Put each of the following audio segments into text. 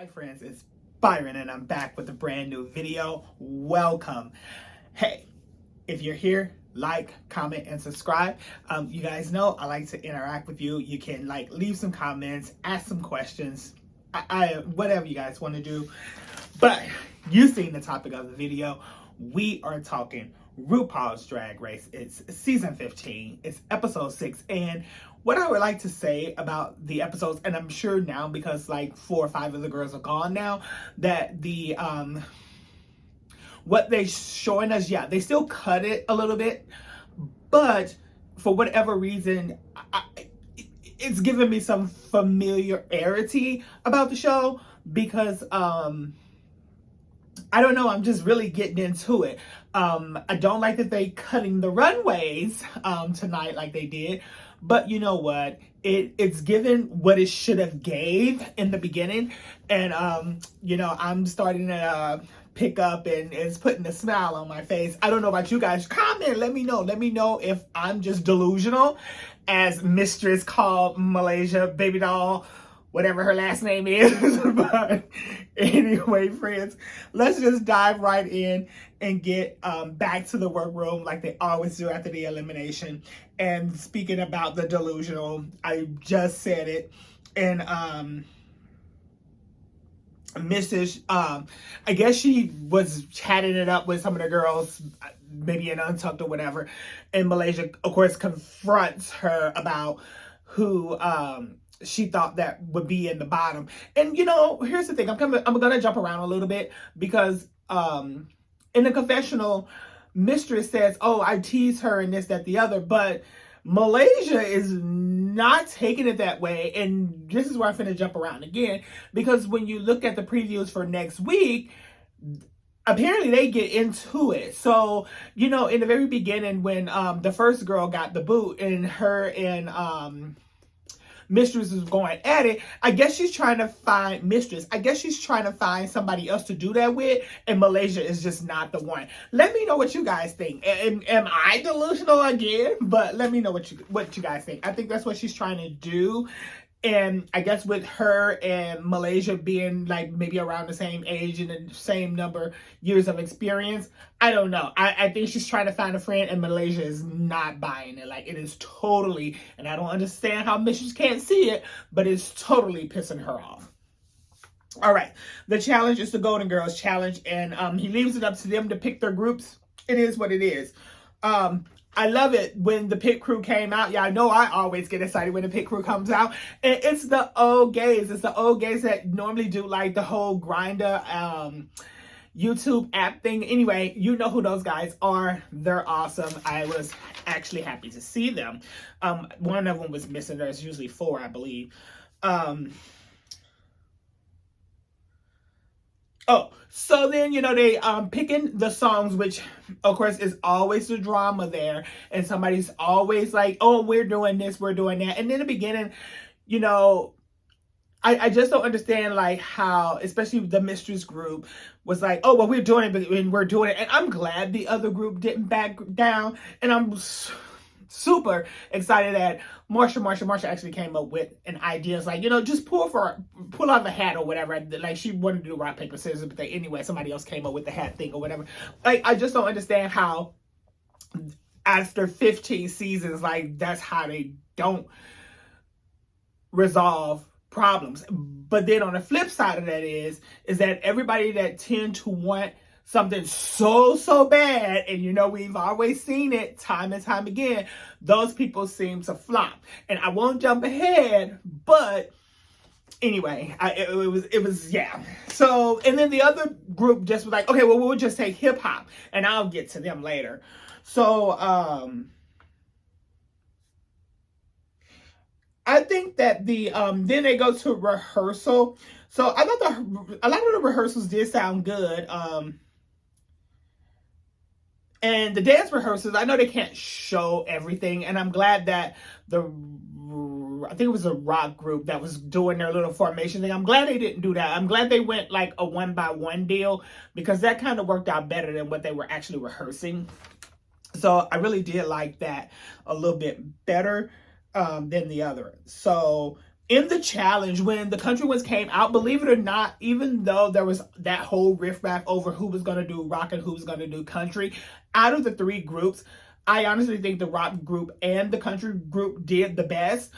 Hi friends, it's Byron and I'm back with a brand new video. Welcome. Hey, if you're here, like, comment, and subscribe. You guys know I like to interact with you. You can leave some comments, ask some questions, whatever you guys want to do. But you've seen the topic of the video. We are talking RuPaul's Drag Race. It's season 15. It's episode 6. And what I would like to say about the episodes, and I'm sure now because 4 or 5 of the girls are gone now, that the what they showing us, yeah, they still cut it a little bit, but for whatever reason, it's giving me some familiarity about the show because I don't know, I'm just really getting into it. I don't like that they cutting the runways tonight like they did, but you know what? It's given what it should have gave in the beginning, and I'm starting to pick up, and it's putting a smile on my face. I don't know about you guys. Comment, let me know if I'm just delusional, as Mistress called Malaysia baby doll, whatever her last name is. But anyway, friends, let's just dive right in and get back to the workroom like they always do after the elimination. And speaking about the delusional, I just said it. And Mrs. I guess she was chatting it up with some of the girls, maybe in Untucked or whatever. And Malaysia, of course, confronts her about who she thought that would be in the bottom. And here's the thing, I'm gonna jump around a little bit because in the confessional, Mistress says, oh, I tease her and this, that, the other, but Malaysia is not taking it that way. And this is where I'm finna jump around again, because when you look at the previews for next week, apparently they get into it. So, in the very beginning when the first girl got the boot and her and Mistress is going at it, I guess she's trying to find somebody else to do that with, and Malaysia is just not the one. Let me know what you guys think. Am I delusional again? But let me know what you guys think. I think that's what she's trying to do. And I guess with her and Malaysia being maybe around the same age and the same number years of experience, I don't know. I think she's trying to find a friend, and Malaysia is not buying it. It is totally, and I don't understand how Mistress can't see it, but it's totally pissing her off. All right, the challenge is the Golden Girls challenge, and he leaves it up to them to pick their groups. It is what it is. I love it when the pit crew came out. Yeah, I know I always get excited when the pit crew comes out. And it's the old gays. It's the old gays that normally do the whole Grinder YouTube app thing. Anyway, you know who those guys are. They're awesome. I was actually happy to see them. One of them was missing. There's usually 4, I believe. Oh, so then, they picking the songs, which, of course, is always the drama there. And somebody's always like, oh, we're doing this, we're doing that. And in the beginning, I just don't understand, how, especially the Mistress group was like, oh, well, we're doing it, and we're doing it. And I'm glad the other group didn't back down. And I'm super excited that Marsha actually came up with an idea. It's just pull out the hat or whatever. She wanted to do rock, paper, scissors, but anyway, somebody else came up with the hat thing or whatever. I just don't understand how after 15 seasons, that's how they don't resolve problems. But then on the flip side of that is that everybody that tend to want something so bad, and we've always seen it time and time again, those people seem to flop. And I won't jump ahead, but anyway, it was yeah. So, and then the other group just was like, okay, well, we'll just take hip hop, and I'll get to them later. So I think that then they go to rehearsal. So I thought a lot of the rehearsals did sound good. And the dance rehearsals, I know they can't show everything, and I'm glad that I think it was a rock group that was doing their little formation thing. I'm glad they didn't do that. I'm glad they went a 1-by-1 deal, because that kind of worked out better than what they were actually rehearsing. So I really did like that a little bit better than the other. So in the challenge, when the country ones came out, believe it or not, even though there was that whole riffraff over who was going to do rock and who was going to do country, out of the three groups, I honestly think the rock group and the country group did the best.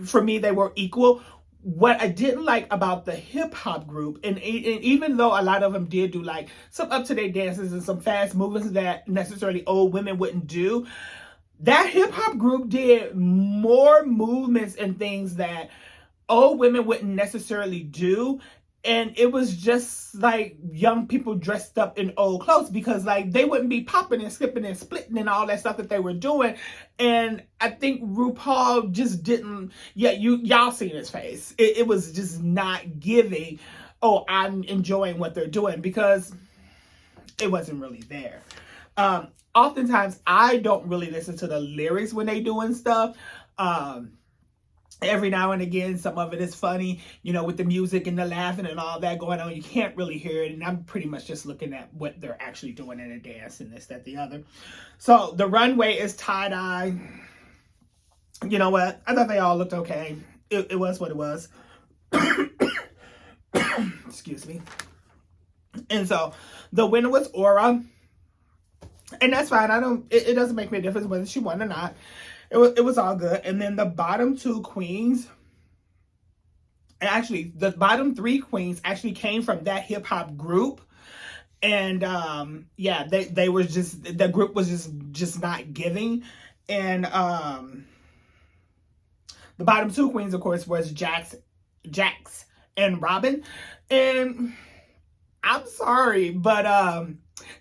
For me, they were equal. What I didn't like about the hip hop group, and even though a lot of them did do like some up to date dances and some fast movements that necessarily old women wouldn't do, that hip hop group did more movements and things that old women wouldn't necessarily do. And it was just like young people dressed up in old clothes, because like they wouldn't be popping and skipping and splitting and all that stuff that they were doing. And I think RuPaul just didn't, y'all seen his face. It was just not giving, oh, I'm enjoying what they're doing, because it wasn't really there. Oftentimes I don't really listen to the lyrics when they doing stuff. Every now and again, some of it is funny, with the music and the laughing and all that going on. You can't really hear it. And I'm pretty much just looking at what they're actually doing in a dance and this, that, the other. So the runway is tie-dye. You know what? I thought they all looked okay. It was what it was. Excuse me. And so the winner was Aura. And that's fine. It doesn't make me a difference whether she won or not. It was all good. And then the bottom two queens, actually the bottom three queens actually came from that hip hop group. And they were just, the group was just not giving. And the bottom two queens, of course, was Jax and Robin. And I'm sorry, but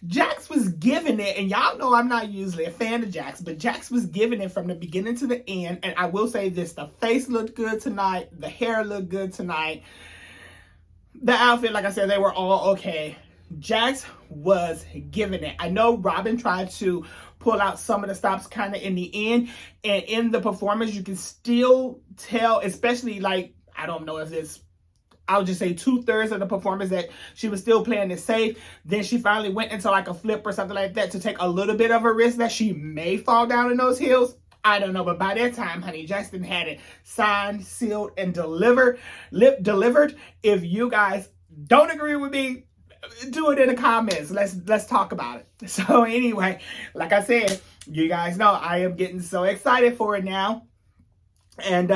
Jax was giving it, and y'all know I'm not usually a fan of Jax, but Jax was giving it from the beginning to the end. And I will say this, the face looked good tonight, the hair looked good tonight, the outfit, like I said, they were all okay. Jax was giving it. I know Robin tried to pull out some of the stops kind of in the end, and in the performance you can still tell, especially like, I don't know if this, I'll just say 2/3 of the performance, that she was still playing it safe. Then she finally went into like a flip or something like that to take a little bit of a risk that she may fall down in those heels. I don't know, but by that time, honey, Justin had it signed, sealed, and delivered. If you guys don't agree with me, do it in the comments. Let's talk about it. So anyway, like I said, you guys know I am getting so excited for it now. And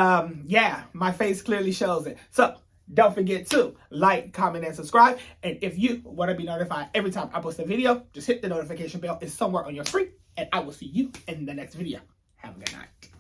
my face clearly shows it. So don't forget to like, comment, and subscribe. And if you want to be notified every time I post a video, just hit the notification bell. It's somewhere on your screen. And I will see you in the next video. Have a good night.